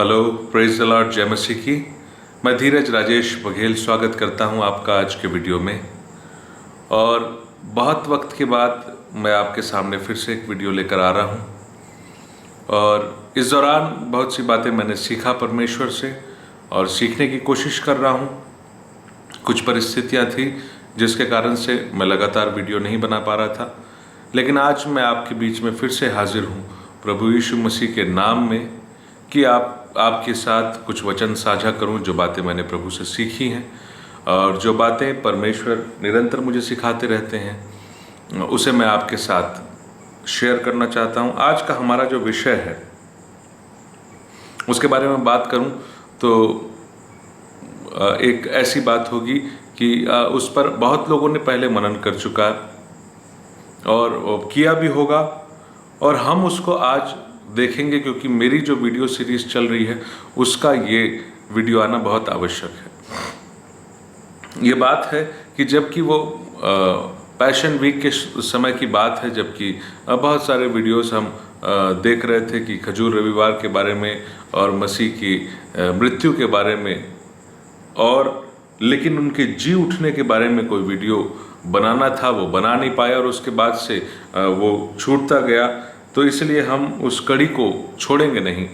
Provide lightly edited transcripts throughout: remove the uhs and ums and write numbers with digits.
Hello, praise the Lord, जय मसीह की। मैं धीरज राजेश बघेल स्वागत करता हूं आपका आज के वीडियो में। और बहुत वक्त के बाद मैं आपके सामने फिर से एक वीडियो लेकर आ रहा हूं। और इस दौरान बहुत सी बातें मैंने सीखा परमेश्वर से और सीखने की कोशिश कर रहा हूं। कुछ परिस्थितियां थी जिसके कारण से मैं लगातार वीडियो नहीं बना पा रहा था, लेकिन आज मैं आपके बीच में फिर से हाजिर हूं प्रभु यीशु मसीह के नाम में कि आपके साथ कुछ वचन साझा करूं, जो बातें मैंने प्रभु से सीखी हैं और जो बातें परमेश्वर निरंतर मुझे सिखाते रहते हैं उसे मैं आपके साथ शेयर करना चाहता हूं। आज का हमारा जो विषय है उसके बारे में बात करूं तो एक ऐसी बात होगी कि उस पर बहुत लोगों ने पहले मनन कर चुका है और किया भी होगा, और हम उसको आज देखेंगे क्योंकि मेरी जो वीडियो सीरीज चल रही है उसका ये वीडियो आना बहुत आवश्यक है। ये बात है कि जबकि वो पैशन वीक के समय की बात है, जबकि बहुत सारे वीडियोस हम देख रहे थे कि खजूर रविवार के बारे में और मसीह की मृत्यु के बारे में, और लेकिन उनके जी उठने के बारे में कोई वीडियो बनाना था वो बना नहीं पाया और उसके बाद से वो छूटता गया। तो इसलिए हम उस कड़ी को छोड़ेंगे नहीं।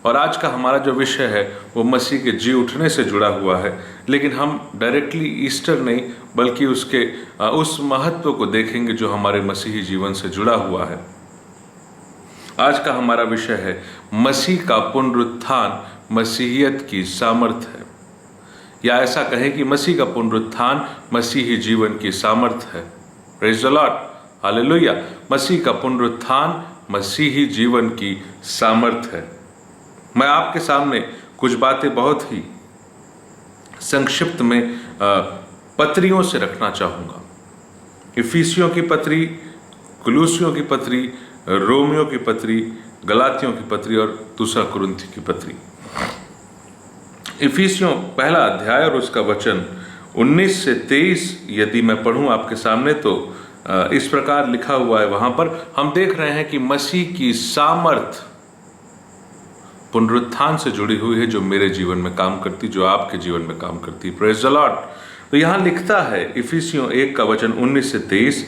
और आज का हमारा जो विषय है वो मसीह के जी उठने से जुड़ा हुआ है, लेकिन हम डायरेक्टली ईस्टर नहीं बल्कि उसके उस महत्व को देखेंगे जो हमारे मसीही जीवन से जुड़ा हुआ है। आज का हमारा विषय है मसीह का पुनरुत्थान मसीहियत की सामर्थ है, या ऐसा कहें कि मसीह का पुनरुत्थान मसीही जीवन की सामर्थ है। Praise the Lord, hallelujah. मसीह का पुनरुत्थान मसीही जीवन की सामर्थ है। मैं आपके सामने कुछ बातें बहुत ही संक्षिप्त में पत्रियों से रखना चाहूँगा। इफिसियों की पत्री, कुलूसियों की पत्री, रोमियो की पत्री, गलातियों की पत्री और दूसरा कुरिन्थी की पत्री। इफिसियों पहला अध्याय और उसका वचन 19 से 23 यदि मैं पढ़ूं आपके सामने तो इस प्रकार लिखा हुआ है। वहां पर हम देख रहे हैं कि मसीह की सामर्थ पुनरुत्थान से जुड़ी हुई है, जो मेरे जीवन में काम करती, जो आपके जीवन में काम करती। Praise the Lord. तो यहां लिखता है इफिसियों 1 का वचन 19 से 23,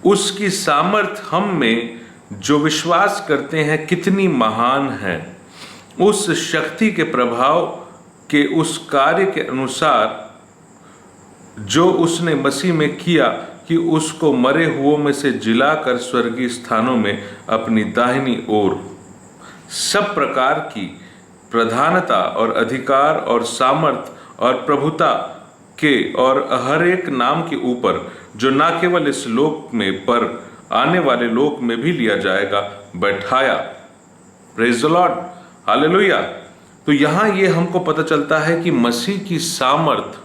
उसकी सामर्थ हम में जो विश्वास करते हैं कितनी महान है, उस शक्ति के प्रभाव के उस कार्य के अनुसार जो उसने मसीह में किया कि उसको मरे हुओं में से जिलाकर स्वर्गीय स्थानों में अपनी दाहिनी ओर सब प्रकार की प्रधानता और अधिकार और सामर्थ और प्रभुता के और हर एक नाम के ऊपर, जो ना केवल इस लोक में पर आने वाले लोक में भी लिया जाएगा, बैठाया। Praise the Lord, hallelujah. तो यहां ये हमको पता चलता है कि मसीह की सामर्थ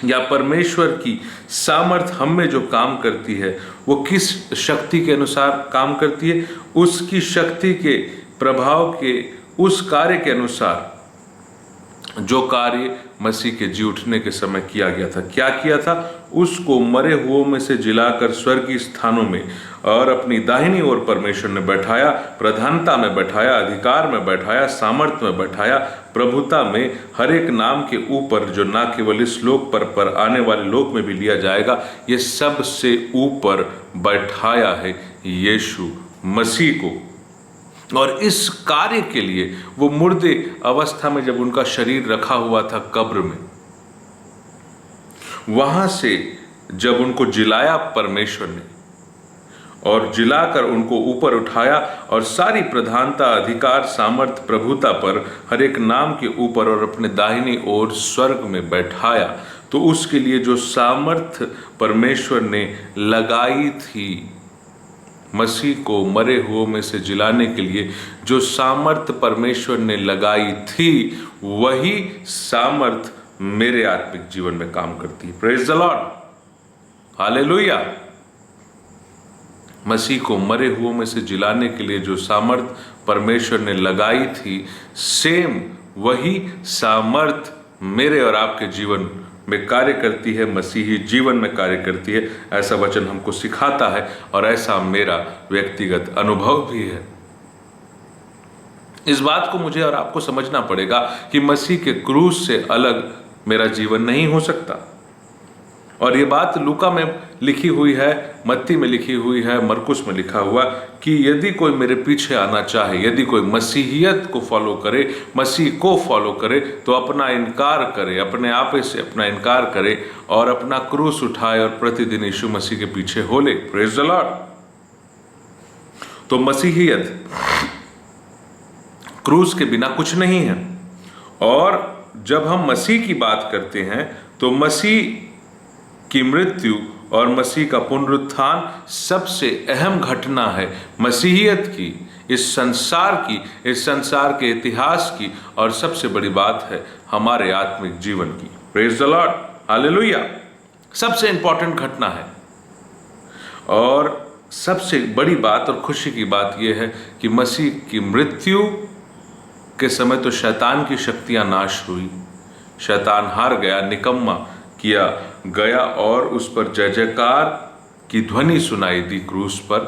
या परमेश्वर की सामर्थ हम में जो काम करती है वो किस शक्ति के अनुसार काम करती है? उसकी शक्ति के प्रभाव के उस कार्य के अनुसार जो कार्य मसीह के जी उठने के समय किया गया था। क्या किया था? उसको मरे हुओं में से जिलाकर स्वर्गीय स्थानों में और अपनी दाहिनी ओर परमेश्वर ने बैठाया, प्रधानता में बैठाया, अधिकार में बैठाया, सामर्थ्य में बैठाया, प्रभुता में हर एक नाम के ऊपर, जो ना केवल इस लोक पर आने वाले लोक में भी लिया जाएगा, ये सब से ऊपर बैठाया है यीशु मसीह को। और इस कार्य के लिए वो मुर्दे अवस्था में जब उनका शरीर रखा हुआ था कब्र में, वहां से जब उनको जिलाया परमेश्वर ने और जिलाकर उनको ऊपर उठाया और सारी प्रधानता, अधिकार, सामर्थ, प्रभुता पर हर एक नाम के ऊपर और अपने दाहिनी ओर स्वर्ग में बैठाया, तो उसके लिए जो सामर्थ परमेश्वर ने लगाई थी, मसीह को मरे हुओं में से जिलाने के लिए जो सामर्थ परमेश्वर ने लगाई थी, वही सामर्थ मेरे आत्मिक जीवन में काम करती है। Praise the Lord, hallelujah. मसीह को मरे हुओं में से जिलाने के लिए जो सामर्थ परमेश्वर ने लगाई थी, सेम वही सामर्थ मेरे और आपके जीवन में कार्य करती है, मसीही जीवन में कार्य करती है। ऐसा वचन हमको सिखाता है और ऐसा मेरा व्यक्तिगत अनुभव भी है। इस बात को मुझे और आपको समझना पड़ेगा कि मसीह के क्रूस से अलग मेरा जीवन नहीं हो सकता। और ये बात लूका में लिखी हुई है, मत्ती में लिखी हुई है, मरकुस में लिखा हुआ कि यदि कोई मेरे पीछे आना चाहे, यदि कोई मसीहियत को फॉलो करे, मसीह को फॉलो करे, तो अपना इनकार करे, अपने आपे से अपना इनकार करे और अपना क्रूस उठाए और प्रतिदिन यीशु मसीह के पीछे हो ले। Praise the Lord. तो मसीहियत क्रूस के बिना कुछ नहीं है। और जब हम मसीह की बात करते हैं तो मसीह की मृत्यु और मसीह का पुनरुत्थान सबसे अहम घटना है मसीहियत की, इस संसार के इतिहास की, और सबसे बड़ी बात है हमारे आत्मिक जीवन की। Praise the Lord, hallelujah. सबसे इंपॉर्टेंट घटना है। और सबसे बड़ी बात और खुशी की बात यह है कि मसीह की मृत्यु के समय तो शैतान की शक्तियां नाश हुई, शैतान हार गया, निकम्मा किया गया और उस पर जय जयकार की ध्वनि सुनाई दी क्रूस पर,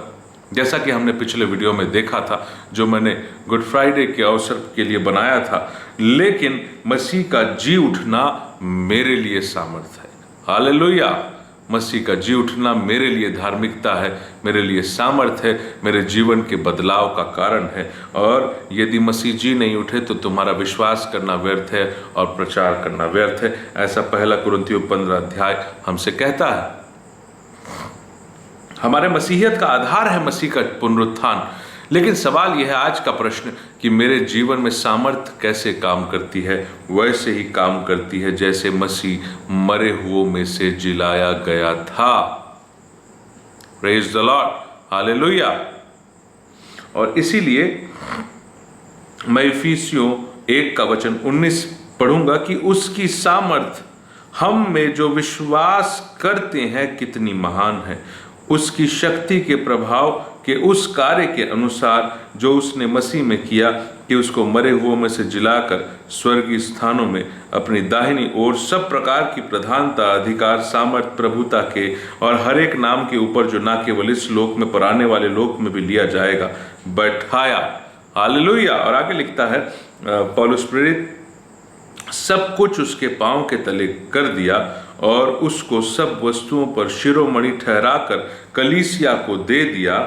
जैसा कि हमने पिछले वीडियो में देखा था, जो मैंने गुड फ्राइडे के अवसर के लिए बनाया था। लेकिन मसीह का जी उठना मेरे लिए सामर्थ है। हालेलुया। मसीह का जी उठना मेरे लिए धार्मिकता है, मेरे लिए सामर्थ है, मेरे जीवन के बदलाव का कारण है। और यदि मसीह जी नहीं उठे तो तुम्हारा विश्वास करना व्यर्थ है और प्रचार करना व्यर्थ है, ऐसा 1 कुरिन्थियों 15 अध्याय हमसे कहता है। हमारे मसीहियत का आधार है मसीह का पुनरुत्थान। लेकिन सवाल यह है आज का प्रश्न कि मेरे जीवन में सामर्थ कैसे काम करती है? वैसे ही काम करती है जैसे मसीह मरे हुओं में से जिलाया गया था। Praise the Lord, hallelujah. और इसीलिए मैं इफिसियों 1 का वचन 19 पढ़ूंगा कि उसकी सामर्थ हम में जो विश्वास करते हैं कितनी महान है, उसकी शक्ति के प्रभाव के उस कार्य के अनुसार जो उसने मसीह में किया कि उसको मरे हुओं में से जिलाकर स्वर्गीय स्थानों में अपनी दाहिनी ओर सब प्रकार की प्रधानता, अधिकार, सामर्थ, प्रभुता के और हर एक नाम के ऊपर जो ना केवल इस लोक में पर आने वाले लोक में भी लिया जाएगा, बैठाया। हालेलुया। और आगे लिखता है पौलुस प्रेरित, सब कुछ उसके पांव के तले कर दिया और उसको सब वस्तुओं पर शिरोमणि ठहराकर कलीसिया को दे दिया।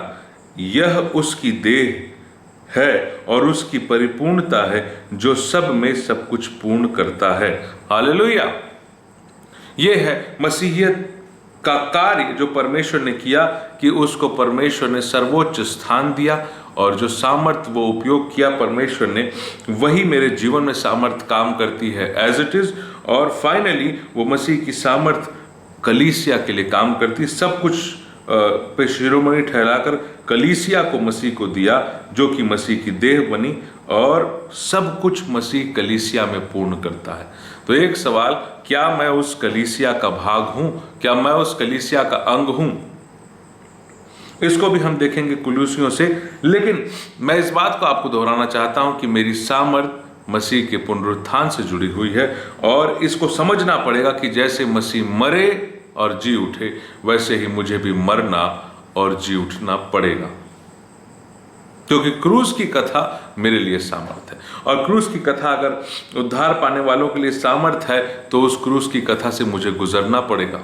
यह उसकी देह है और उसकी परिपूर्णता है जो सब में सब कुछ पूर्ण करता है। हालेलुया। यह है मसीहियत का कार्य जो परमेश्वर ने किया कि उसको परमेश्वर ने सर्वोच्च स्थान दिया और जो सामर्थ वो उपयोग किया परमेश्वर ने, वही मेरे जीवन में सामर्थ काम करती है एज इट इज। और फाइनली वो मसीह की सामर्थ कलीसिया के लिए काम करती। सब कुछ पे शिरोमणि ठहराकर कलीसिया को मसीह को दिया जो कि मसीह की देह बनी, और सब कुछ मसीह कलीसिया में पूर्ण करता है। तो एक सवाल, क्या मैं उस कलीसिया का भाग हूं? क्या मैं उस कलीसिया का अंग हूं? इसको भी हम देखेंगे कुलूसियों से। लेकिन मैं इस बात को आपको दोहराना चाहता हूं कि मेरी सामर्थ मसीह के पुनरुत्थान से जुड़ी हुई है। और इसको समझना पड़ेगा कि जैसे मसीह मरे और जी उठे, वैसे ही मुझे भी मरना और जी उठना पड़ेगा, क्योंकि क्रूस की कथा मेरे लिए सामर्थ है। और क्रूस की कथा अगर उद्धार पाने वालों के लिए सामर्थ है तो उस क्रूस की कथा से मुझे गुजरना पड़ेगा।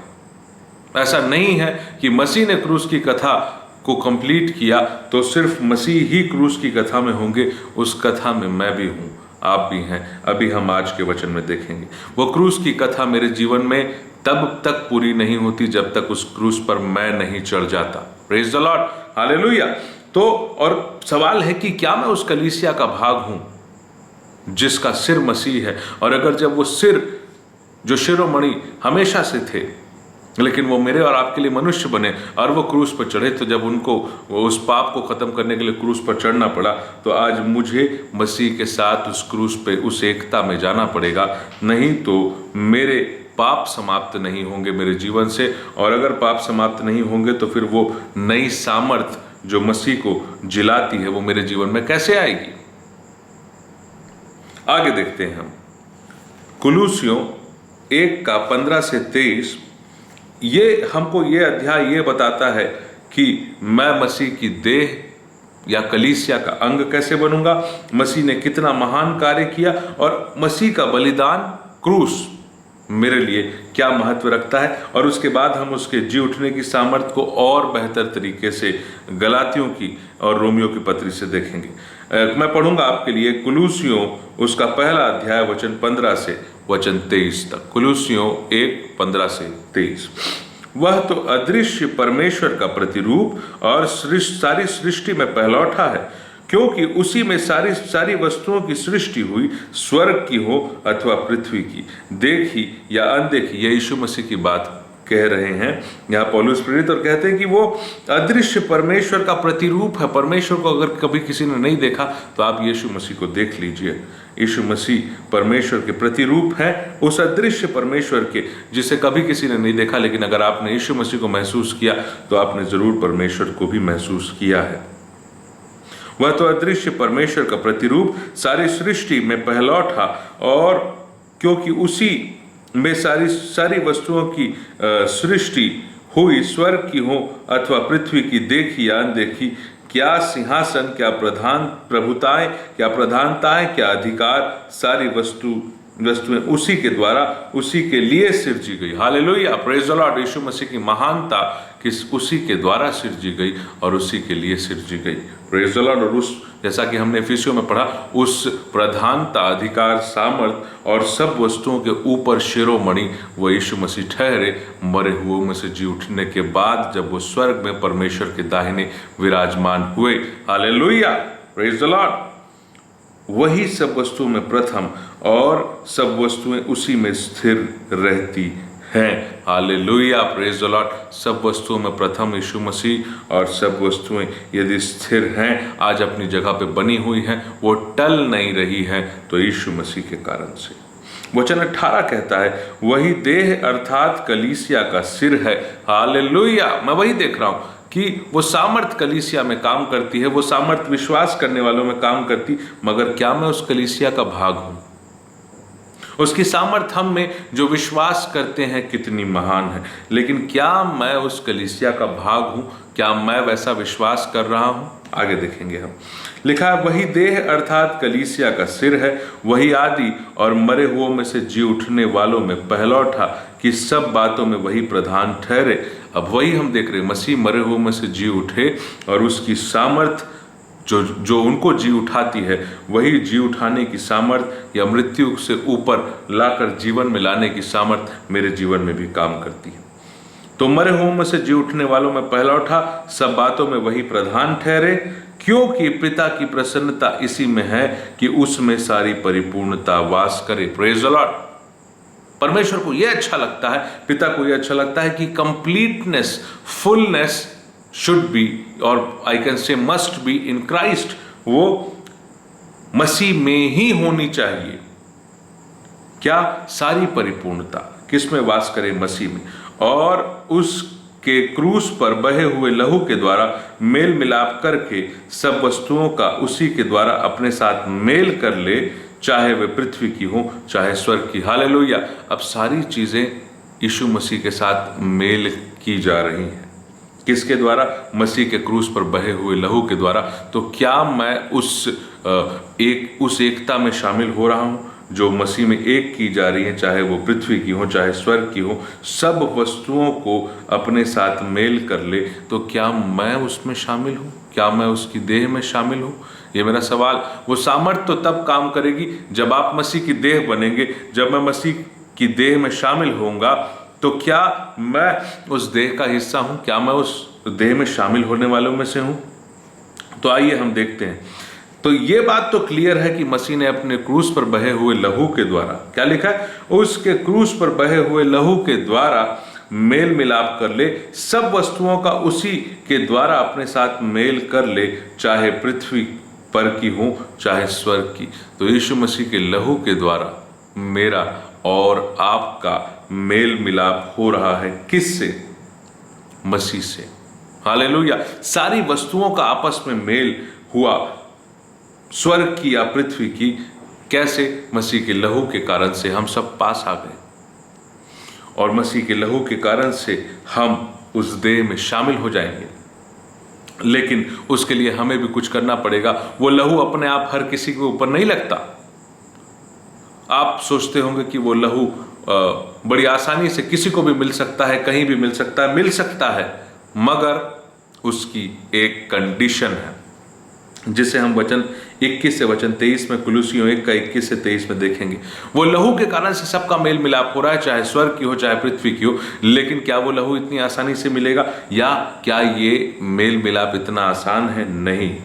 ऐसा नहीं है कि मसीह ने क्रूस की कथा को कंप्लीट किया तो सिर्फ मसीह ही क्रूस की कथा में होंगे। उस कथा में मैं भी हूं, आप भी हैं। अभी हम आज के वचन में देखेंगे वो क्रूस की कथा मेरे जीवन में तब तक पूरी नहीं होती जब तक उस क्रूस पर मैं नहीं चढ़ जाता। Praise the Lord, hallelujah. तो और सवाल है कि क्या मैं उस कलीसिया का भाग हूं जिसका सिर मसीह है? और अगर जब वो सिर जो शिरोमणि हमेशा से थे, लेकिन वो मेरे और आपके लिए मनुष्य बने और वो क्रूस पर चढ़े, तो जब उनको उस पाप को खत्म करने के लिए क्रूस पर चढ़ना पड़ा, तो आज मुझे मसीह के साथ उस क्रूस पे उस एकता में जाना पड़ेगा। नहीं तो मेरे पाप समाप्त नहीं होंगे मेरे जीवन से। और अगर पाप समाप्त नहीं होंगे तो फिर वो नई सामर्थ जो मसीह को जिलाती है वो मेरे जीवन में कैसे आएगी? आगे देखते हैं हम कुलूसियों 1 का 15 से 23। ये हमको ये अध्याय ये बताता है कि मैं मसीह की देह या कलीसिया का अंग कैसे बनूंगा, मसीह ने कितना महान कार्य किया और मसीह का बलिदान क्रूस मेरे लिए क्या महत्व रखता है, और उसके बाद हम उसके जी उठने की सामर्थ्य को और बेहतर तरीके से गलातियों की और रोमियो की पत्री से देखेंगे। मैं पढ़ूंगा आपके लिए कुलूसियों उसका पहला अध्याय वचन 15 से वचन 23 तक। कुलूसियों 1:15 से 23। वह तो अदृश्य परमेश्वर का प्रतिरूप और सारी सृष्टि में पहलौठा है, क्योंकि उसी में सारी वस्तुओं की सृष्टि हुई, स्वर्ग की हो अथवा पृथ्वी की, देखी या अनदेखी। यह यीशु मसीह की बात कह रहे हैं यहाँ पौलुस प्रेरित, और कहते हैं कि वो अदृश्य परमेश्वर का प्रतिरूप है। परमेश्वर को अगर कभी किसी ने नहीं देखा तो आप यीशु मसीह को देख लीजिए। यीशु मसीह परमेश्वर के प्रतिरूप है, उस अदृश्य परमेश्वर के जिसे कभी किसी ने नहीं देखा, लेकिन अगर आपने यीशु मसीह को महसूस किया तो आपने जरूर परमेश्वर को भी महसूस किया है। वह तो अदृश्य परमेश्वर का प्रतिरूप सारी सृष्टि में पहलौठा, और क्योंकि उसी में सारी वस्तुओं की सृष्टि हुई, स्वर्ग की हो अथवा पृथ्वी की, देखी या अनदेखी, क्या सिंहासन, क्या प्रभुताएं, क्या प्रधानताएं, क्या अधिकार, सारी वस्तुएं उसी के द्वारा, उसी के लिए सिरजी गई। Hallelujah, praise the Lord. यीशु मसीह की महानता किस उसी के द्वारा सिरजी गई और उसी के लिए सिरजी गई। Praise the Lord. और उस, जैसा कि हमने इफिसियों में पढ़ा, उस प्रधानता, अधिकार, सामर्थ और सब वस्तुओं के ऊपर शिरोमणि वो यीशु मसीह ठहरे, मरे हुओं में से जी उठने के बाद, जब वो स्वर्ग में परमेश्वर के दाहिने विराजमान हुए। Hallelujah, praise the Lord. वही सब वस्तुओं में प्रथम, और सब वस्तुएं उसी में स्थिर रहती हैं। Hallelujah, praise the Lord. सब वस्तुओं में प्रथम यीशु मसीह, और सब वस्तुएं यदि स्थिर हैं, आज अपनी जगह पे बनी हुई हैं, वो टल नहीं रही हैं, तो यीशु मसीह के कारण से। वचन 18 कहता है, वही देह अर्थात कलीसिया का सिर है। हालेलुया, मैं वही देख रहा हूं कि वो सामर्थ कलीसिया में काम करती है, वो सामर्थ विश्वास करने वालों में काम करती, मगर क्या मैं उस कलीसिया का भाग हूं? उसकी सामर्थ हम में जो विश्वास करते हैं कितनी महान है, लेकिन क्या मैं उस कलीसिया का भाग हूं? क्या मैं वैसा विश्वास कर रहा हूं? आगे देखेंगे हम। लिखा है, वही देह अर्थात कलीसिया का सिर है, वही आदि और मरे हुओं में से जी उठने वालों में पहलौठा, कि सब बातों में वही प्रधान ठहरे। अब वही हम देख रहे हैं, मसीह मरे हुओं में से जी उठे, और उसकी सामर्थ जो उनको जी उठाती है, वही जी उठाने की सामर्थ या मृत्यु से ऊपर लाकर जीवन में लाने की सामर्थ मेरे जीवन में भी काम करती है। तो मरे हुओं में से जी उठने वालों में पहलौठा, सब बातों में वही प्रधान ठहरे, क्योंकि पिता की प्रसन्नता इसी में है कि उसमें सारी परिपूर्णता वास करे। Praise the Lord. परमेश्वर को यह अच्छा लगता है, पिता को यह अच्छा लगता है कि कंप्लीटनेस, फुलनेस शुड बी, और I can say must be in Christ. वो मसीह में ही होनी चाहिए। क्या? सारी परिपूर्णता किस में वास करे? मसीह में। और उसके क्रूस पर बहे हुए लहू के द्वारा मेल मिलाप करके सब वस्तुओं का उसी के द्वारा अपने साथ मेल कर ले, चाहे वे पृथ्वी की हो चाहे स्वर्ग की। हालेलुया। अब सारी चीजें यीशु मसीह के साथ मेल की जा रही हैं। किसके द्वारा? मसीह के क्रूस पर बहे हुए लहू के द्वारा। तो क्या मैं उस एकता में शामिल हो रहा हूं जो मसीह में एक की जा रही है, चाहे वो पृथ्वी की हो चाहे स्वर्ग की हो, सब वस्तुओं को अपने साथ मेल कर ले? तो क्या मैं उसमें शामिल हूं? क्या मैं उसकी देह में शामिल हूं? ये मेरा सवाल। वो सामर्थ तो तब काम करेगी जब आप मसीह की देह बनेंगे। जब मैं मसीह की देह में शामिल होऊंगा तो क्या मैं उस देह का हिस्सा हूं? क्या मैं उस देह में शामिल होने वालों में से हूं? तो आइए हम देखते हैं। तो ये बात तो क्लियर है कि मसीह ने अपने क्रूस पर बहे हुए लहू के द्वारा, क्या लिखा है? उसके क्रूस पर बहे हुए लहू के द्वारा मेल मिलाप कर ले, सब वस्तुओं का उसी के द्वारा अपने साथ मेल कर ले, चाहे पृथ्वी पर की हो चाहे स्वर्ग की। तो यीशु मसीह के लहू के द्वारा मेरा और आपका मेल मिलाप हो रहा है। किससे? मसीह से। हालेलुया। सारी वस्तुओं का आपस में मेल हुआ, स्वर्ग की या पृथ्वी की। कैसे? मसीह के लहू के कारण से हम सब पास आ गए, और मसीह के लहू के कारण से हम उस देह में शामिल हो जाएंगे। लेकिन उसके लिए हमें भी कुछ करना पड़ेगा। वो लहू अपने आप हर किसी के ऊपर नहीं लगता। आप सोचते होंगे कि वो लहू बड़ी आसानी से किसी को भी मिल सकता है, कहीं भी मिल सकता है, मगर उसकी एक कंडीशन है, जिसे हम वचन 21 से वचन 23 में, कुलुसियों 1 का 21 से 23 में देखेंगे। वो लहू के कारण से सबका मेल मिलाप हो रहा है, चाहे स्वर्ग की हो चाहे पृथ्वी की हो। लेकिन क्या वो लहू इतनी आसानी से मिलेगा, या क्या ये मेल मिलाप इतना आसान है? नहीं।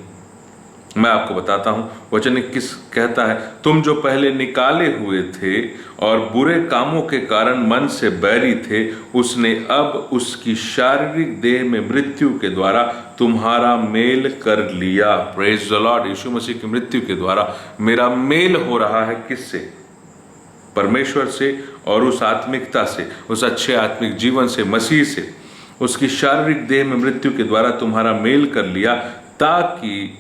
मैं आपको बताता हूं, वचन 21 कहता है, तुम जो पहले निकाले हुए थे और बुरे कामों के कारण मन से बैरी थे, उसने अब उसकी शारीरिक देह में मृत्यु के द्वारा तुम्हारा मेल कर लिया। Praise the Lord. यीशु मसीह की मृत्यु के द्वारा मेरा मेल हो रहा है। किससे? परमेश्वर से और उस आत्मिकता से, उस अच्छे आत्मिक जीवन से, मसीह से। उसकी शारीरिक देह में मृत्यु के द्वारा तुम्हारा मेल कर लिया, ताकि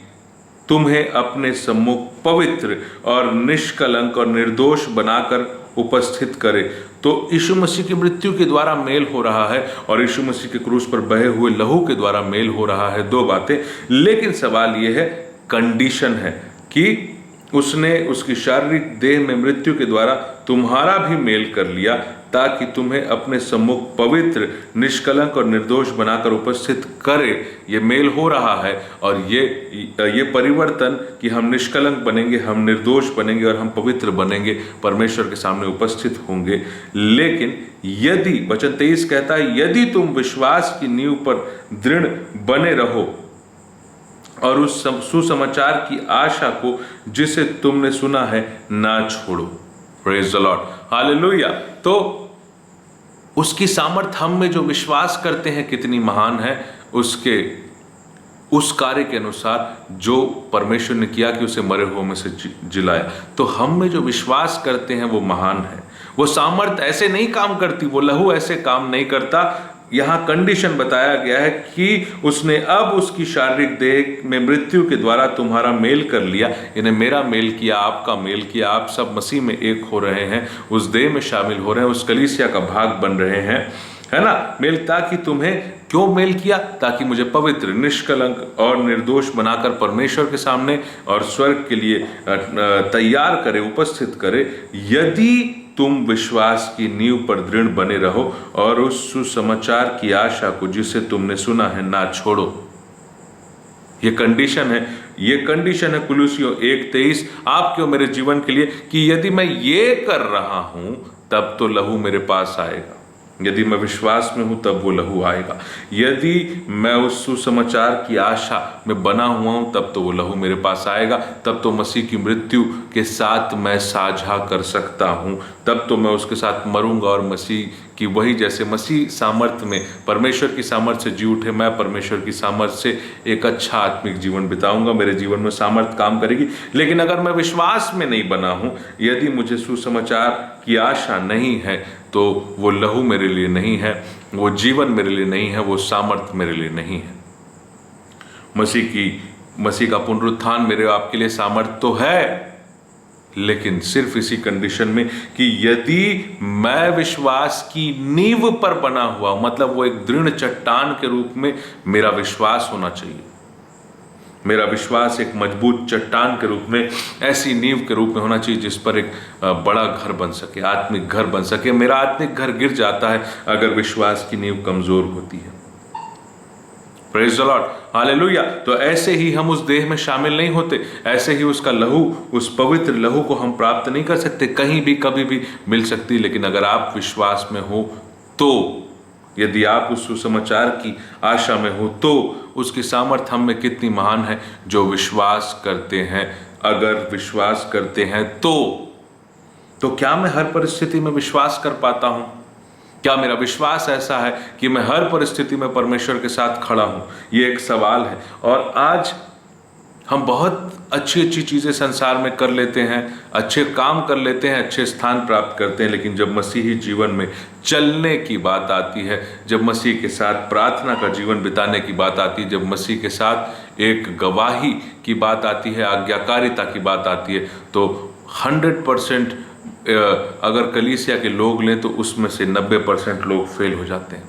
तुम्हें अपने सम्मुख पवित्र और निष्कलंक और निर्दोष बनाकर उपस्थित करे। तो यीशु मसीह की मृत्यु के द्वारा मेल हो रहा है और यीशु मसीह के क्रूस पर बहे हुए लहू के द्वारा मेल हो रहा है। दो बातें। लेकिन सवाल यह है, कंडीशन है कि उसने उसकी शारीरिक देह में मृत्यु के द्वारा तुम्हारा भी मेल कर लिया, ताकि तुम्हें अपने सम्मुख पवित्र, निष्कलंक और निर्दोष बनाकर उपस्थित करे। ये मेल हो रहा है और ये परिवर्तन कि हम निष्कलंक बनेंगे, हम निर्दोष बनेंगे और हम पवित्र बनेंगे, परमेश्वर के सामने उपस्थित होंगे। लेकिन यदि, वचन 23 कहता है, यदि तुम विश्वास की नींव पर दृढ़ बने रहो और उस सुसमाचार की आशा को जिसे तुमने सुना है ना छोड़ो। Praise the Lord, hallelujah. तो उसकी सामर्थ हम में जो विश्वास करते हैं कितनी महान है, उस कार्य के अनुसार जो परमेश्वर ने किया कि उसे मरे हुए में से जिलाया। तो हम में जो विश्वास करते हैं वो महान है। वो सामर्थ ऐसे नहीं काम करती, वो लहू ऐसे काम नहीं करता। यहाँ कंडीशन बताया गया है कि उसने अब उसकी शारीरिक देह में मृत्यु के द्वारा तुम्हारा मेल कर लिया, यानी मेरा मेल किया, आपका मेल किया। आप सब मसीह में एक हो रहे हैं, उस देह में शामिल हो रहे हैं, उस कलीसिया का भाग बन रहे हैं, है ना। मेल, ताकि तुम्हें, क्यों मेल किया? ताकि मुझे पवित्र, निष्कलंक और निर्दोष बनाकर परमेश्वर के सामने और स्वर्ग के लिए तैयार करे, उपस्थित करे। यदि तुम विश्वास की नींव पर दृढ़ बने रहो और उस सुसमाचार की आशा को जिसे तुमने सुना है ना छोड़ो। ये कंडीशन है, ये कंडीशन है कुलुसियों 1:23 आपके और मेरे जीवन के लिए, कि यदि मैं ये कर रहा हूं तब तो लहू मेरे पास आएगा। यदि मैं विश्वास में हूं तब वो लहू आएगा। यदि मैं उस सुसमाचार की आशा में बना हुआ हूं तब तो वो लहू मेरे पास आएगा। तब तो मसीह की मृत्यु के साथ मैं साझा कर सकता हूं, तब तो मैं उसके साथ मरूंगा और मसीह की वही, जैसे मसीह सामर्थ्य में, परमेश्वर की सामर्थ्य से जी उठे, मैं परमेश्वर की सामर्थ्य से एक अच्छा आत्मिक जीवन बिताऊंगा। मेरे जीवन में सामर्थ्य काम करेगी। लेकिन अगर मैं विश्वास में नहीं बना हूं, यदि मुझे सुसमाचार की आशा नहीं है, तो वो लहू मेरे लिए नहीं है, वो जीवन मेरे लिए नहीं है, वो सामर्थ्य मेरे लिए नहीं है। मसीह का पुनरुत्थान मेरे आपके लिए सामर्थ्य तो है, लेकिन सिर्फ इसी कंडीशन में कि यदि मैं विश्वास की नींव पर बना हुआ, मतलब वो एक दृढ़ चट्टान के रूप में मेरा विश्वास होना चाहिए। मेरा विश्वास एक मजबूत चट्टान के रूप में, ऐसी नींव के रूप में होना चाहिए जिस पर एक बड़ा घर बन सके, आत्मिक घर बन सके। मेरा आत्मिक घर गिर जाता है अगर विश्वास की नींव कमजोर होती है। Praise the Lord, hallelujah. तो ऐसे ही हम उस देह में शामिल नहीं होते, ऐसे ही उसका लहू, उस पवित्र लहू को हम प्राप्त नहीं कर सकते। कहीं भी कभी भी मिल सकती, लेकिन अगर आप विश्वास में हो तो, यदि आप उस सुसमाचार की आशा में हो तो, उसकी सामर्थ्य हम में कितनी महान है जो विश्वास करते हैं। अगर विश्वास करते हैं तो क्या मैं हर परिस्थिति में विश्वास कर पाता हूं? क्या मेरा विश्वास ऐसा है कि मैं हर परिस्थिति में परमेश्वर के साथ खड़ा हूं? ये एक सवाल है। और आज हम बहुत अच्छी अच्छी चीज़ें संसार में कर लेते हैं, अच्छे काम कर लेते हैं, अच्छे स्थान प्राप्त करते हैं, लेकिन जब मसीही जीवन में चलने की बात आती है, जब मसीह के साथ प्रार्थना का जीवन बिताने की बात आती है, जब मसीह के साथ एक गवाही की बात आती है, आज्ञाकारिता की बात आती है, तो 100% अगर कलीसिया के लोग लें तो उसमें से 90% लोग फेल हो जाते हैं।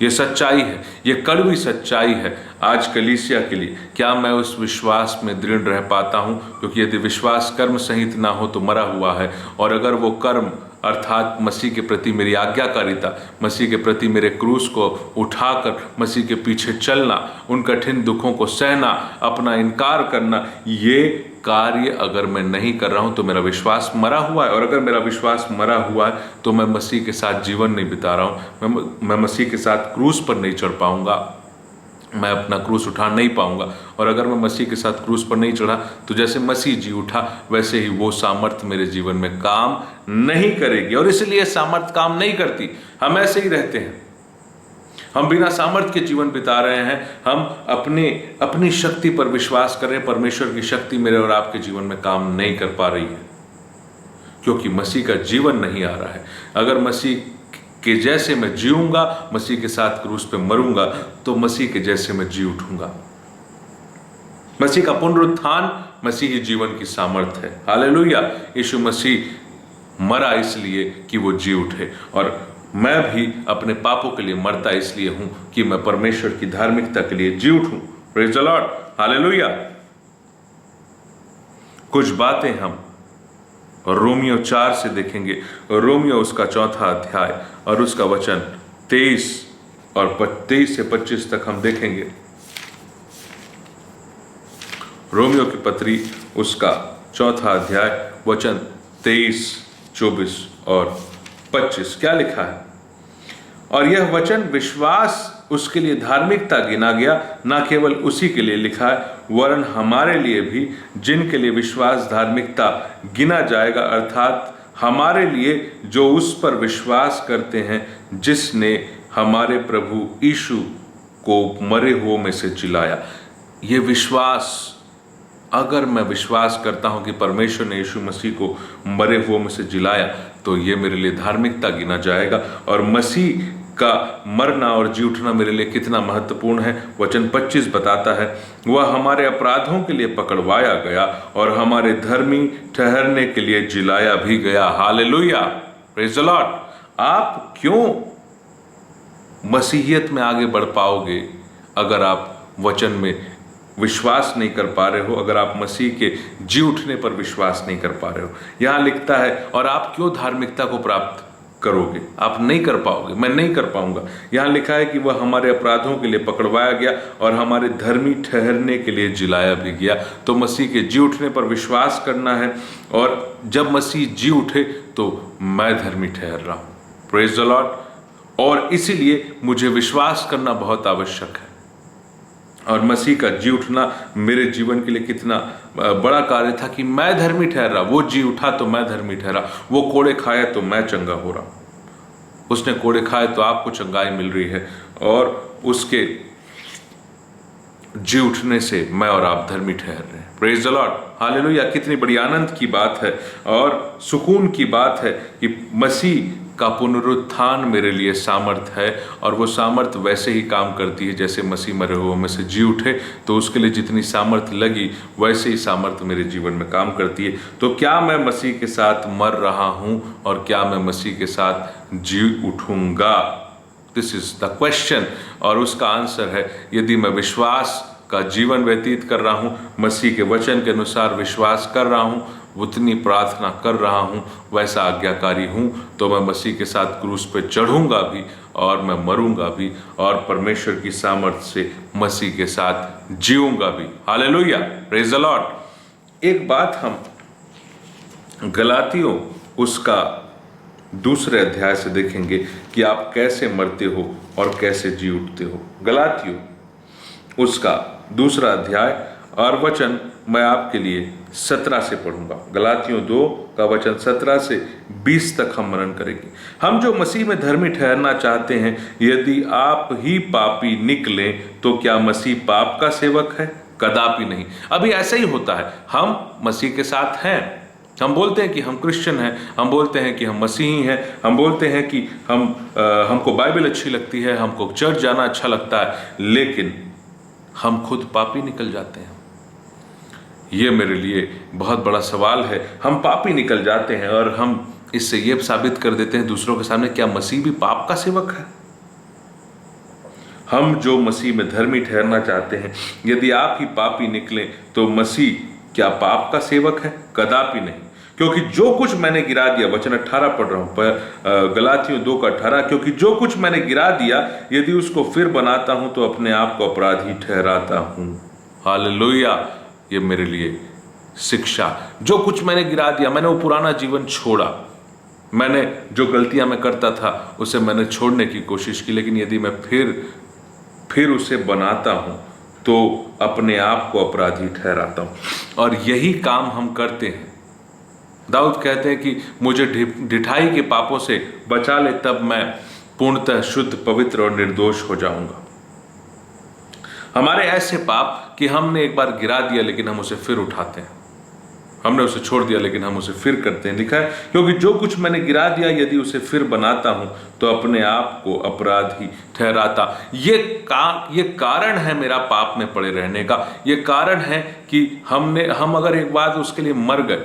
ये सच्चाई है, ये कड़वी सच्चाई है आज कलीसिया के लिए। क्या मैं उस विश्वास में दृढ़ रह पाता हूँ? क्योंकि यदि विश्वास कर्म सहित ना हो तो मरा हुआ है, और अगर वो कर्म अर्थात मसीह के प्रति मेरी आज्ञाकारिता, मसीह के प्रति मेरे क्रूस को उठाकर मसीह के पीछे चलना, उन कठिन दुखों को सहना, अपना इनकार करना, ये कार्य अगर मैं नहीं कर रहा हूं तो मेरा विश्वास मरा हुआ है। और अगर मेरा विश्वास मरा हुआ है तो मैं मसीह के साथ जीवन नहीं बिता रहा हूं, मैं मसीह के साथ क्रूस पर नहीं चढ़ पाऊंगा, मैं अपना क्रूस उठा नहीं पाऊंगा। और अगर मैं मसीह के साथ क्रूस पर नहीं चढ़ा तो जैसे मसीह जी उठा वैसे ही वो सामर्थ मेरे जीवन में काम नहीं करेगी। और इसलिए सामर्थ काम नहीं करती, हम ऐसे ही रहते हैं, हम बिना सामर्थ के जीवन बिता रहे हैं, हम अपनी शक्ति पर विश्वास कर रहे हैं। परमेश्वर की शक्ति मेरे और आपके जीवन में काम नहीं कर पा रही है, क्योंकि मसीह का जीवन नहीं आ रहा है। अगर मसीह के जैसे मैं जीऊंगा, मसीह के साथ क्रूस पे मरूंगा, तो मसीह के जैसे मैं जी उठूंगा। मसीह का पुनरुत्थान मसीही जीवन की सामर्थ है। हालेलुया। यीशु मसीह मरा इसलिए कि वो जी उठे, और मैं भी अपने पापों के लिए मरता इसलिए हूं कि मैं परमेश्वर की धार्मिकता के लिए जी उठूं। Praise the Lord. हालेलुया। कुछ बातें हम रोमियो 4 से देखेंगे, रोमियो उसका 4था अध्याय और उसका वचन 23 से 25 तक हम देखेंगे। रोमियो की पत्री उसका 4था अध्याय वचन 23, 24 और 25 क्या लिखा है? और यह वचन विश्वास उसके लिए धार्मिकता गिना गया, ना केवल उसी के लिए लिखा है, वरन हमारे लिए भी, जिनके लिए विश्वास धार्मिकता गिना जाएगा, अर्थात हमारे लिए जो उस पर विश्वास करते हैं जिसने हमारे प्रभु यीशु को मरे हुओं में से जिलाया। ये विश्वास, अगर मैं विश्वास करता हूं कि परमेश्वर ने यीशु मसीह को मरे हुओं में से जिलाया, तो ये मेरे लिए धार्मिकता गिना जाएगा। और मसीह का मरना और जी उठना मेरे लिए कितना महत्वपूर्ण है, वचन 25 बताता है, वह हमारे अपराधों के लिए पकड़वाया गया और हमारे धर्मी ठहरने के लिए जिलाया भी गया। हालेलुया। Praise the Lord. आप क्यों मसीहियत में आगे बढ़ पाओगे अगर आप वचन में विश्वास नहीं कर पा रहे हो, अगर आप मसीह के जी उठने पर विश्वास नहीं कर पा रहे हो? यहां लिखता है, और आप क्यों धार्मिकता को प्राप्त करोगे? आप नहीं कर पाओगे, मैं नहीं कर पाऊंगा। यहां लिखा है कि वह हमारे अपराधों के लिए पकड़वाया गया और हमारे धर्मी ठहरने के लिए जिलाया भी गया। तो मसीह के जी उठने पर विश्वास करना है, और जब मसीह जी उठे तो मैं धर्मी ठहर रहा हूं। Praise the Lord. और इसीलिए मुझे विश्वास करना बहुत आवश्यक है। और मसीह का जी उठना मेरे जीवन के लिए कितना बड़ा कार्य था कि मैं धर्मी ठहरा। वो जी उठा तो मैं धर्मी ठहरा। वो कोड़े खाया तो मैं चंगा हो रहा। उसने कोड़े खाए तो आपको चंगाई मिल रही है, और उसके जी उठने से मैं और आप धर्मी ठहर रहे हैं। Praise the Lord. हालेलुया। कितनी बड़ी आनंद की बात है और सुकून की बात है कि मसीह का पुनरुत्थान मेरे लिए सामर्थ है, और वो सामर्थ वैसे ही काम करती है जैसे मसीह मरे हुओं में से जी उठे तो उसके लिए जितनी सामर्थ लगी वैसे ही सामर्थ मेरे जीवन में काम करती है। तो क्या मैं मसीह के साथ मर रहा हूं, और क्या मैं मसीह के साथ जी उठूंगा? This is the question. और उसका आंसर है, यदि मैं विश्वास का जीवन व्यतीत कर रहा हूं, मसीह के वचन के अनुसार विश्वास कर रहा हूं, उतनी प्रार्थना कर रहा हूं, वैसा आज्ञाकारी हूं, तो मैं मसीह के साथ क्रूस पे चढ़ूंगा भी और मैं मरूंगा भी, और परमेश्वर की सामर्थ्य से मसीह के साथ जीऊंगा भी। हालेलुया। Praise the Lord. एक बात हम गलातियों उसका 2 अध्याय से देखेंगे कि आप कैसे मरते हो और कैसे जी उठते हो। गलातियों उसका 2 अध्याय और वचन मैं आपके लिए 17 से पढ़ूंगा। गलातियों 2 का वचन 17 से 20 तक हम मनन करेंगे। हम जो मसीह में धर्मी ठहरना चाहते हैं, यदि आप ही पापी निकलें तो क्या मसीह पाप का सेवक है? कदापि नहीं। अभी ऐसा ही होता है। हम मसीह के साथ हैं, हम बोलते हैं कि हम क्रिश्चियन हैं, हम बोलते हैं कि हम मसीही हैं, हम बोलते हैं कि हमको बाइबल अच्छी लगती है, हमको चर्च जाना अच्छा लगता है, लेकिन हम खुद पापी निकल जाते हैं। ये मेरे लिए बहुत बड़ा सवाल है। हम पापी निकल जाते हैं और हम इससे ये साबित कर देते हैं दूसरों के सामने, क्या मसीह भी पाप का सेवक है? हम जो मसीह में धर्मी ठहरना चाहते हैं, यदि आप ही पापी निकलें तो मसीह क्या पाप का सेवक है? कदापि नहीं। क्योंकि जो कुछ मैंने गिरा दिया, वचन 18 पढ़ रहा हूं, गलातियों 2:18, क्योंकि जो कुछ मैंने गिरा दिया यदि उसको फिर बनाता हूं तो अपने आप को अपराधी ठहराता हूं। हालेलुया! ये मेरे लिए शिक्षा, जो कुछ मैंने गिरा दिया, मैंने वो पुराना जीवन छोड़ा, मैंने जो गलतियां मैं करता था उसे मैंने छोड़ने की कोशिश की, लेकिन यदि मैं फिर उसे बनाता हूं तो अपने आप को अपराधी ठहराता हूं। और यही काम हम करते हैं। दाऊद कहते हैं कि मुझे ढिठाई के पापों से बचा ले, तब मैं पूर्णतः शुद्ध, पवित्र और निर्दोष हो जाऊंगा। हमारे ऐसे पाप कि हमने एक बार गिरा दिया लेकिन हम उसे फिर उठाते हैं, हमने उसे छोड़ दिया लेकिन हम उसे फिर करते हैं। लिखा है, क्योंकि जो कुछ मैंने गिरा दिया यदि उसे फिर बनाता हूं तो अपने आप को अपराधी ठहराता। ये कारण है मेरा पाप में पड़े रहने का। ये कारण है कि हम अगर एक बार उसके लिए मर गए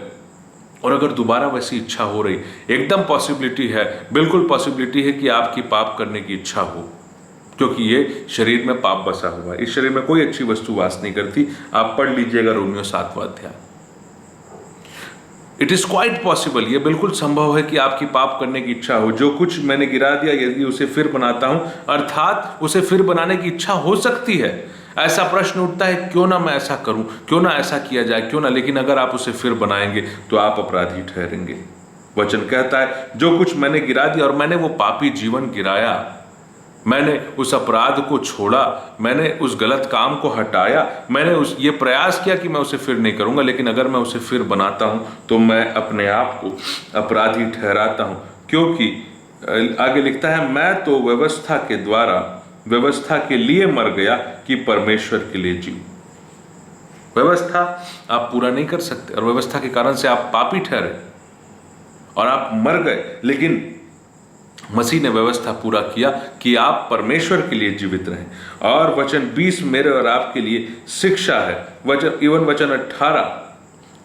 और अगर दोबारा वैसी इच्छा हो रही, एकदम पॉसिबिलिटी है, बिल्कुल पॉसिबिलिटी है कि आपकी पाप करने की इच्छा हो, क्योंकि ये शरीर में पाप बसा हुआ है। इस शरीर में कोई अच्छी वस्तु वास नहीं करती। आप पढ़ लीजिएगा रोमियो 7वां अध्याय। इट इज क्वाइट पॉसिबल, ये बिल्कुल संभव है कि आपकी पाप करने की इच्छा हो। जो कुछ मैंने गिरा दिया यदि उसे फिर बनाता हूं, अर्थात उसे फिर बनाने की इच्छा हो सकती है। ऐसा प्रश्न उठता है, क्यों ना मैं ऐसा करूं, क्यों ना ऐसा किया जाए, क्यों ना। लेकिन अगर आप उसे फिर बनाएंगे तो आप अपराधी ठहरेंगे। वचन कहता है, जो कुछ मैंने गिरा दिया, और मैंने वो पापी जीवन गिराया, मैंने उस अपराध को छोड़ा, मैंने उस गलत काम को हटाया, मैंने ये प्रयास किया कि मैं उसे फिर नहीं करूंगा। लेकिन अगर मैं उसे फिर बनाता हूं तो मैं अपने आप को अपराधी ठहराता हूं। क्योंकि आगे लिखता है, मैं तो व्यवस्था के लिए मर गया कि परमेश्वर के लिए जीऊं। व्यवस्था आप पूरा नहीं कर सकते, और व्यवस्था के कारण से आप पापी ठहरे और आप मर गए। लेकिन मसीह ने व्यवस्था पूरा किया कि आप परमेश्वर के लिए जीवित रहें। और वचन 20 मेरे और आपके लिए शिक्षा है।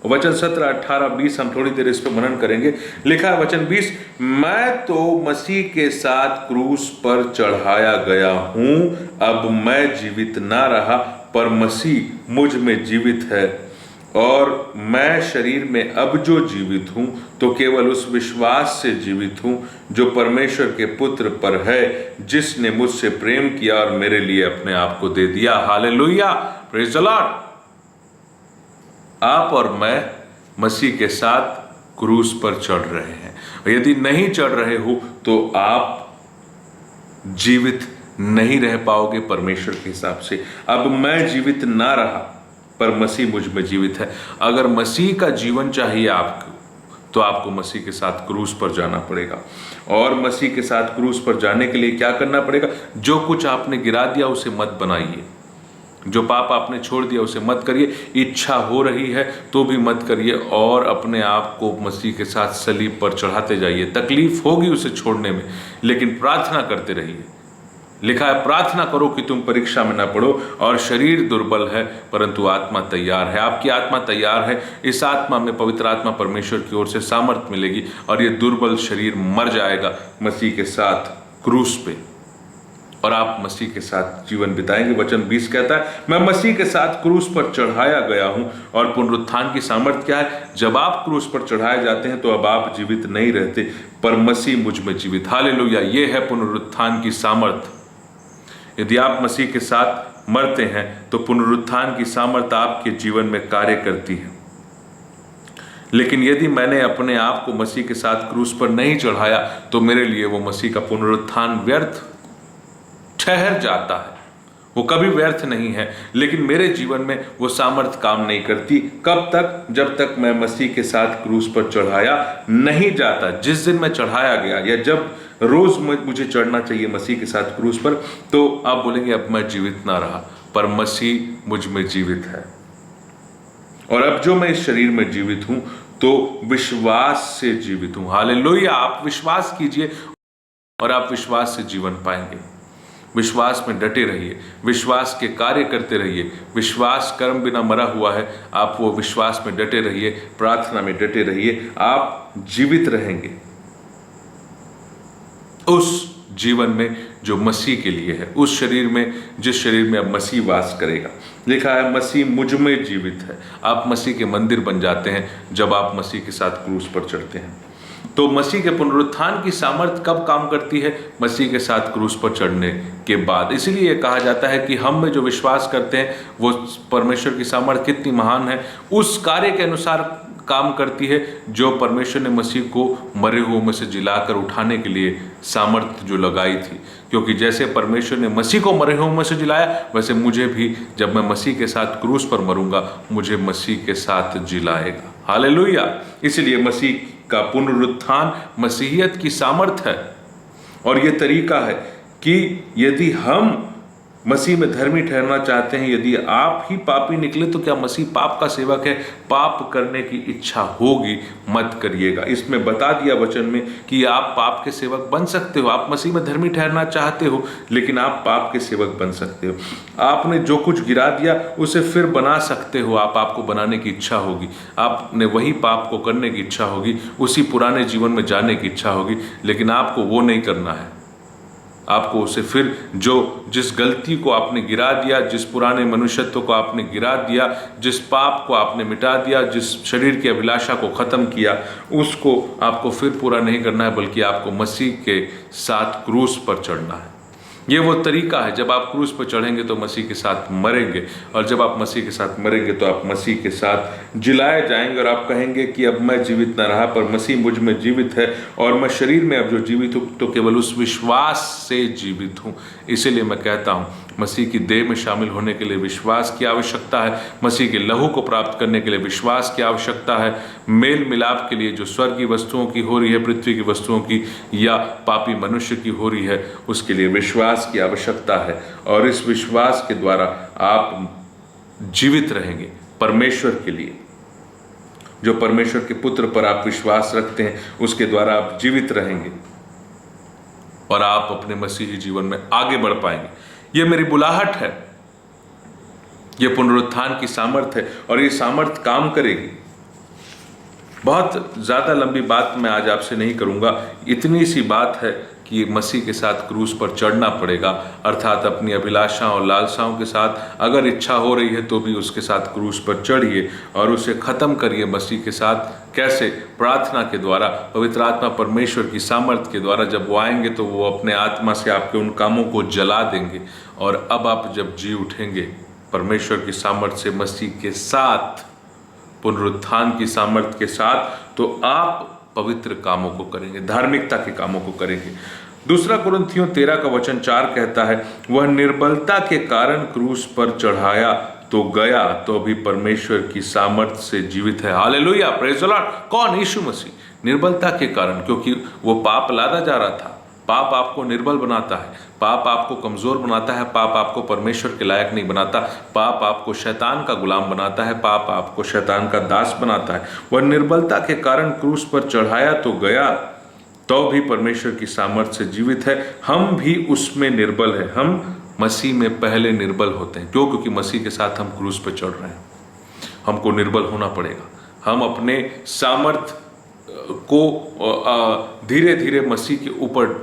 वचन 17, 18, 20 हम थोड़ी देर इस पर मनन करेंगे। लिखा है वचन 20, मैं तो मसीह के साथ क्रूस पर चढ़ाया गया हूं, अब मैं जीवित ना रहा पर मसीह मुझ में जीवित है। और मैं शरीर में अब जो जीवित हूं तो केवल उस विश्वास से जीवित हूं जो परमेश्वर के पुत्र पर है, जिसने मुझसे प्रेम किया और मेरे लिए अपने आप को दे दिया। Hallelujah, praise the Lord. आप और मैं मसीह के साथ क्रूस पर चढ़ रहे हैं। यदि नहीं चढ़ रहे हो तो आप जीवित नहीं रह पाओगे परमेश्वर के हिसाब से। अब मैं जीवित ना रहा पर मसीह मुझ में जीवित है। अगर मसीह का जीवन चाहिए आपको तो आपको मसीह के साथ क्रूस पर जाना पड़ेगा। और मसीह के साथ क्रूस पर जाने के लिए क्या करना पड़ेगा? जो कुछ आपने गिरा दिया उसे मत बनाइए, जो पाप आपने छोड़ दिया उसे मत करिए। इच्छा हो रही है तो भी मत करिए, और अपने आप को मसीह के साथ सलीब पर चढ़ाते जाइए। तकलीफ होगी उसे छोड़ने में, लेकिन प्रार्थना करते रहिए। लिखा है, प्रार्थना करो कि तुम परीक्षा में ना पड़ो। और शरीर दुर्बल है परंतु आत्मा तैयार है। आपकी आत्मा तैयार है। इस आत्मा में पवित्र आत्मा परमेश्वर की ओर से सामर्थ मिलेगी और ये दुर्बल शरीर मर जाएगा मसीह के साथ क्रूस पे, और आप मसीह के साथ जीवन बिताएंगे। वचन 20 कहता है, मैं मसीह के साथ क्रूस पर चढ़ाया गया हूं। और पुनरुत्थान की सामर्थ क्या है? जब आप क्रूस पर चढ़ाए जाते हैं तो अब आप जीवित नहीं रहते पर मसीह मुझ में जीवित। हालेलुया, ये है पुनरुत्थान की सामर्थ। यदि आप मसीह के साथ मरते हैं तो पुनरुत्थान की सामर्थ आपके जीवन में कार्य करती है। लेकिन यदि मैंने अपने आप को मसीह के साथ क्रूस पर नहीं चढ़ाया तो मेरे लिए वो मसीह का पुनरुत्थान व्यर्थ ठहर जाता है। वो कभी व्यर्थ नहीं है, लेकिन मेरे जीवन में वो सामर्थ काम नहीं करती। कब तक? जब तक मैं मसीह के साथ क्रूस पर चढ़ाया नहीं जाता। जिस दिन मैं चढ़ाया गया, या जब रोज मुझे चढ़ना चाहिए मसीह के साथ क्रूस पर, तो आप बोलेंगे अब मैं जीवित ना रहा पर मसीह मुझ में जीवित है। और अब जो मैं इस शरीर में जीवित हूं तो विश्वास से जीवित हूं। हालेलुया, आप विश्वास कीजिए और आप विश्वास से जीवन पाएंगे। विश्वास में डटे रहिए, विश्वास के कार्य करते रहिए। विश्वास कर्म बिना मरा हुआ है। आप वो विश्वास में डटे रहिए, प्रार्थना में डटे रहिए, आप जीवित रहेंगे। उस जीवन में जो मसीह के लिए है, उस शरीर में, जिस शरीर में अब मसीह वास करेगा। लिखा है मसीह मुझ में जीवित है। आप मसीह के मंदिर बन जाते हैं जब आप मसीह के साथ क्रूस पर चढ़ते हैं। तो मसीह के पुनरुत्थान की सामर्थ कब काम करती है? मसीह के साथ क्रूस पर चढ़ने के बाद। इसीलिए कहा जाता है कि हम में जो विश्वास करते हैं वो परमेश्वर की सामर्थ कितनी महान है, उस कार्य के अनुसार काम करती है जो परमेश्वर ने मसीह को मरे हुओं में से जिलाकर उठाने के लिए सामर्थ जो लगाई थी। क्योंकि जैसे परमेश्वर ने मसीह को मरे हुओं में से जिलाया, वैसे मुझे भी जब मैं मसीह के साथ क्रूस पर मरूंगा, मुझे मसीह के साथ जिलाएगा। हालेलुया। इसलिए मसीह का पुनरुत्थान मसीहियत की सामर्थ है। और ये तरीका है कि यदि हम मसीह में धर्मी ठहरना चाहते हैं, यदि आप ही पापी निकले तो क्या मसीह पाप का सेवक है? पाप करने की इच्छा होगी मत करिएगा। इसमें बता दिया वचन में कि आप पाप के सेवक बन सकते हो। आप मसीह में धर्मी ठहरना चाहते हो, लेकिन आप पाप के सेवक बन सकते हो। आपने जो कुछ गिरा दिया उसे फिर बना सकते हो। आपको बनाने की इच्छा होगी, आपने वही पाप को करने की इच्छा होगी, उसी पुराने जीवन में जाने की इच्छा होगी, लेकिन आपको वो नहीं करना है। आपको उसे फिर जिस गलती को आपने गिरा दिया, जिस पुराने मनुष्यत्व को आपने गिरा दिया, जिस पाप को आपने मिटा दिया, जिस शरीर की अभिलाषा को खत्म किया, उसको आपको फिर पूरा नहीं करना है, बल्कि आपको मसीह के साथ क्रूस पर चढ़ना है। ये वो तरीका है। जब आप क्रूस पर चढ़ेंगे तो मसीह के साथ मरेंगे, और जब आप मसीह के साथ मरेंगे तो आप मसीह के साथ जिलाए जाएंगे। और आप कहेंगे कि अब मैं जीवित न रहा, पर मसीह मुझ में जीवित है, और मैं शरीर में अब जो जीवित हूँ तो केवल उस विश्वास से जीवित हूँ। इसीलिए मैं कहता हूँ मसीह की देह में शामिल होने के लिए विश्वास की आवश्यकता है। मसीह के लहू को प्राप्त करने के लिए विश्वास की आवश्यकता है। मेल मिलाप के लिए जो स्वर्गीय वस्तुओं की हो रही है, पृथ्वी की वस्तुओं की या पापी मनुष्य की हो रही है, उसके लिए विश्वास की आवश्यकता है। और इस विश्वास के द्वारा आप जीवित रहेंगे परमेश्वर के लिए। जो परमेश्वर के पुत्र पर आप विश्वास रखते हैं, उसके द्वारा आप जीवित रहेंगे और आप अपने मसीही जीवन में आगे बढ़ पाएंगे। ये मेरी बुलाहट है, ये पुनरुत्थान की सामर्थ है, और ये सामर्थ काम करेगी। बहुत ज़्यादा लंबी बात मैं आज आपसे नहीं करूँगा। इतनी सी बात है कि मसीह के साथ क्रूस पर चढ़ना पड़ेगा, अर्थात अपनी अभिलाषाओं और लालसाओं के साथ अगर इच्छा हो रही है तो भी उसके साथ क्रूस पर चढ़िए और उसे ख़त्म करिए मसीह के साथ। कैसे? प्रार्थना के द्वारा। पवित्र आत्मा परमेश्वर की सामर्थ के द्वारा जब वो आएंगे तो वो अपने आत्मा से आपके उन कामों को जला देंगे, और अब आप जब जी उठेंगे परमेश्वर की सामर्थ से, मसीह के साथ, पुनरुत्थान की सामर्थ के साथ, तो आप पवित्र कामों को करेंगे, धार्मिकता के कामों को करेंगे। दूसरा कुरिन्थियों 13 का वचन 4 कहता है, वह निर्बलता के कारण क्रूस पर चढ़ाया तो गया, तो भी परमेश्वर की सामर्थ से जीवित है। Hallelujah, praise the Lord. कौन? यीशु मसीह। निर्बलता के कारण, क्योंकि वो पाप लादा जा रहा था। पाप आपको निर्बल बनाता है, पाप आपको कमज़ोर बनाता है, पाप आपको परमेश्वर के लायक नहीं बनाता, पाप आपको शैतान का गुलाम बनाता है, पाप आपको शैतान का दास बनाता है। वह निर्बलता के कारण क्रूस पर चढ़ाया तो गया, तो भी परमेश्वर की सामर्थ से जीवित है। हम भी उसमें निर्बल हैं। हम मसीह में पहले निर्बल होते हैं। क्यों? क्योंकि मसीह के साथ हम क्रूस पर चढ़ रहे हैं। हमको निर्बल होना पड़ेगा। हम अपने सामर्थ को धीरे धीरे मसीह के ऊपर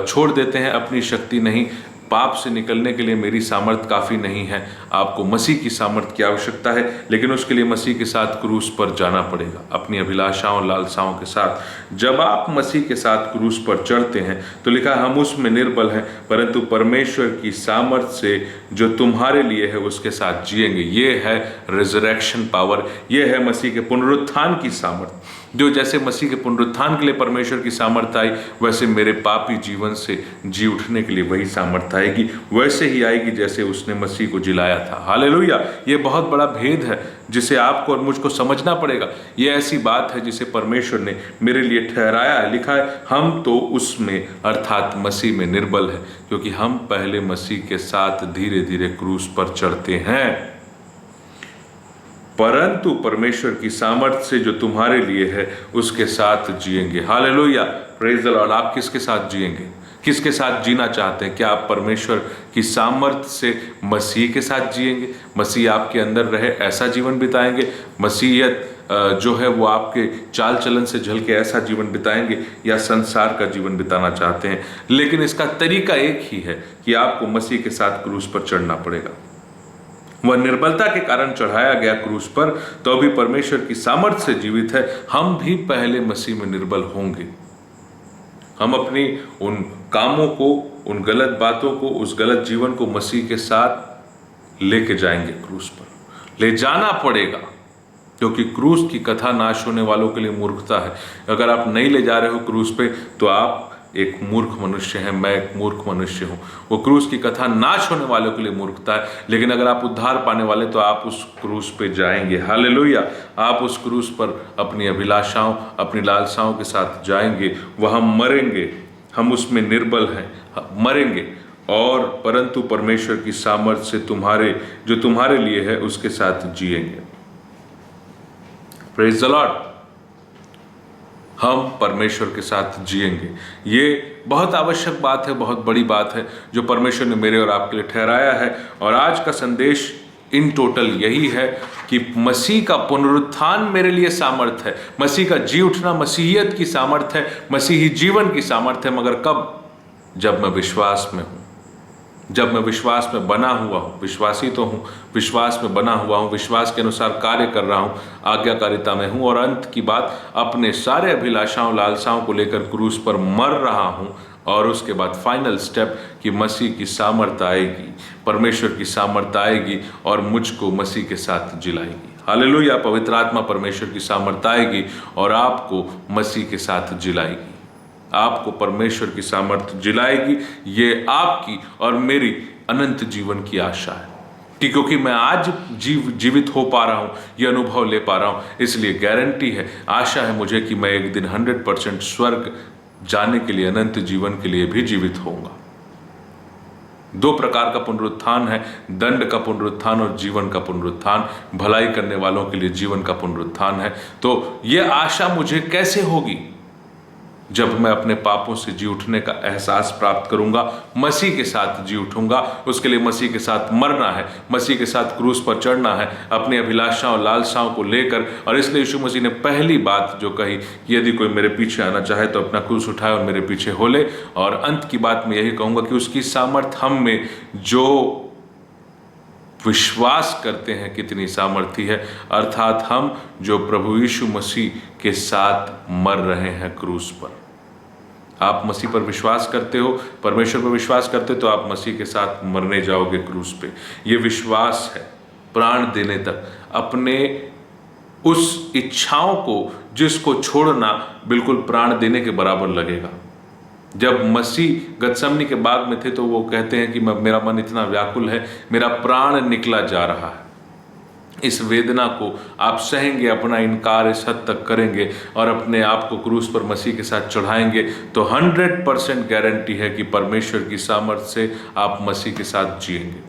छोड़ देते हैं। अपनी शक्ति नहीं, पाप से निकलने के लिए मेरी सामर्थ काफ़ी नहीं है, आपको मसीह की सामर्थ की आवश्यकता है। लेकिन उसके लिए मसीह के साथ क्रूस पर जाना पड़ेगा, अपनी अभिलाषाओं लालसाओं के साथ। जब आप मसीह के साथ क्रूस पर चढ़ते हैं तो लिखा है हम उसमें निर्बल हैं, परंतु परमेश्वर की सामर्थ से जो तुम्हारे लिए है उसके साथ जिएंगे। ये है रिजरेक्शन पावर, ये है मसीह के पुनरुत्थान की सामर्थ। जो जैसे मसीह के पुनरुत्थान के लिए परमेश्वर की सामर्थ आई, वैसे मेरे पापी जीवन से जी उठने के लिए वही सामर्थ आएगी, वैसे ही आएगी जैसे उसने मसीह को जिलाया था। हालेलुया। ये बहुत बड़ा भेद है जिसे आपको और मुझको समझना पड़ेगा। ये ऐसी बात है जिसे परमेश्वर ने मेरे लिए ठहराया है। लिखा है हम तो उसमें अर्थात मसीह में निर्बल है, क्योंकि हम पहले मसीह के साथ धीरे धीरे क्रूस पर चढ़ते हैं, परंतु परमेश्वर की सामर्थ से जो तुम्हारे लिए है उसके साथ जिएंगे। Hallelujah, praise the Lord. आप किसके साथ जिएंगे? किसके साथ जीना चाहते हैं? क्या आप परमेश्वर की सामर्थ से मसीह के साथ जिएंगे? मसीह आपके अंदर रहे ऐसा जीवन बिताएंगे? मसीहियत जो है वो आपके चाल चलन से झलके ऐसा जीवन बिताएंगे या संसार का जीवन बिताना चाहते हैं। लेकिन इसका तरीका एक ही है कि आपको मसीह के साथ क्रूस पर चढ़ना पड़ेगा। वह निर्बलता के कारण चढ़ाया गया क्रूस पर, तो अभी परमेश्वर की सामर्थ्य से जीवित है। हम भी पहले मसीह में निर्बल होंगे। हम अपनी उन कामों को, उन गलत बातों को, उस गलत जीवन को मसीह के साथ लेके जाएंगे क्रूस पर। ले जाना पड़ेगा, क्योंकि क्रूस की कथा नाश होने वालों के लिए मूर्खता है। अगर आप नहीं ले जा रहे हो क्रूस पे, तो आप एक मूर्ख मनुष्य हैं, मैं एक मूर्ख मनुष्य हूँ। वो क्रूस की कथा नाश होने वालों के लिए मूर्खता है। लेकिन अगर आप उद्धार पाने वाले, तो आप उस क्रूस पे जाएंगे। हालेलुया। आप उस क्रूस पर अपनी अभिलाषाओं, अपनी लालसाओं के साथ जाएंगे। वहाँ मरेंगे, हम उसमें निर्बल हैं, मरेंगे, और परंतु परमेश्वर की सामर्थ्य से जो तुम्हारे लिए है उसके साथ जिएंगे। Praise the Lord. हम परमेश्वर के साथ जिएंगे। ये बहुत आवश्यक बात है, बहुत बड़ी बात है जो परमेश्वर ने मेरे और आपके लिए ठहराया है। और आज का संदेश इन टोटल यही है कि मसीह का पुनरुत्थान मेरे लिए सामर्थ है, मसीह का जी उठना मसीहियत की सामर्थ है, मसीही जीवन की सामर्थ है। मगर कब? जब मैं विश्वास में हूँ, जब मैं विश्वास में बना हुआ हूँ। विश्वासी तो हूँ, विश्वास में बना हुआ हूँ, विश्वास के अनुसार कार्य कर रहा हूँ, आज्ञाकारिता में हूँ, और अंत की बात, अपने सारे अभिलाषाओं, लालसाओं को लेकर क्रूस पर मर रहा हूँ। और उसके बाद फाइनल स्टेप कि मसीह की सामर्थ्य आएगी, परमेश्वर की सामर्थ्य आएगी और मुझको मसीह के साथ जिलाएगी। हालेलुया। पवित्र आत्मा परमेश्वर की सामर्थ्य आएगी और आपको मसीह के साथ जिलाएगी, आपको परमेश्वर की सामर्थ्य जिलाएगी। ये आपकी और मेरी अनंत जीवन की आशा है कि क्योंकि मैं आज जीवित हो पा रहा हूँ, ये अनुभव ले पा रहा हूँ, इसलिए गारंटी है, आशा है मुझे कि मैं एक दिन 100% स्वर्ग जाने के लिए, अनंत जीवन के लिए भी जीवित होऊंगा। दो प्रकार का पुनरुत्थान है, दंड का पुनरुत्थान और जीवन का पुनरुत्थान। भलाई करने वालों के लिए जीवन का पुनरुत्थान है। तो ये आशा मुझे कैसे होगी? जब मैं अपने पापों से जी उठने का एहसास प्राप्त करूंगा, मसीह के साथ जी उठूंगा। उसके लिए मसीह के साथ मरना है, मसीह के साथ क्रूस पर चढ़ना है, अपनी अभिलाषाओं, लालसाओं को लेकर। और इसलिए यीशु मसीह ने पहली बात जो कही, यदि कोई मेरे पीछे आना चाहे तो अपना क्रूस उठाए और मेरे पीछे हो ले। और अंत की बात मैं यही कहूंगा कि उसकी सामर्थ हम में जो विश्वास करते हैं कितनी सामर्थी है, अर्थात हम जो प्रभु यीशु मसीह के साथ मर रहे हैं क्रूस पर। आप मसीह पर विश्वास करते हो, परमेश्वर पर विश्वास करते हो, तो आप मसीह के साथ मरने जाओगे क्रूस पे। ये विश्वास है, प्राण देने तक, अपने उस इच्छाओं को जिसको छोड़ना बिल्कुल प्राण देने के बराबर लगेगा। जब मसीह गतसमनी के बाग में थे तो वो कहते हैं कि मेरा मन इतना व्याकुल है, मेरा प्राण निकला जा रहा है। इस वेदना को आप सहेंगे, अपना इनकार इस हद तक करेंगे और अपने आप को क्रूस पर मसीह के साथ चढ़ाएंगे, तो 100% गारंटी है कि परमेश्वर की सामर्थ्य से आप मसीह के साथ जिएंगे।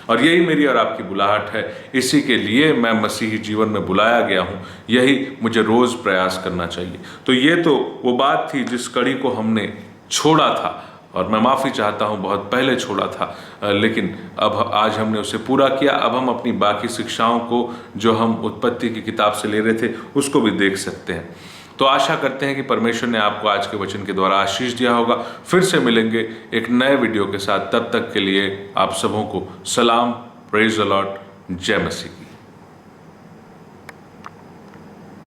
और यही मेरी और आपकी बुलाहट है, इसी के लिए मैं मसीही जीवन में बुलाया गया हूँ, यही मुझे रोज़ प्रयास करना चाहिए। तो ये तो वो बात थी जिस कड़ी को हमने छोड़ा था, और मैं माफ़ी चाहता हूँ, बहुत पहले छोड़ा था, लेकिन अब आज हमने उसे पूरा किया। अब हम अपनी बाकी शिक्षाओं को जो हम उत्पत्ति की किताब से ले रहे थे उसको भी देख सकते हैं। तो आशा करते हैं कि परमेश्वर ने आपको आज के वचन के द्वारा आशीष दिया होगा। फिर से मिलेंगे एक नए वीडियो के साथ, तब तक के लिए आप सबों को सलाम, प्रेज द लॉर्ड, जय मसीह।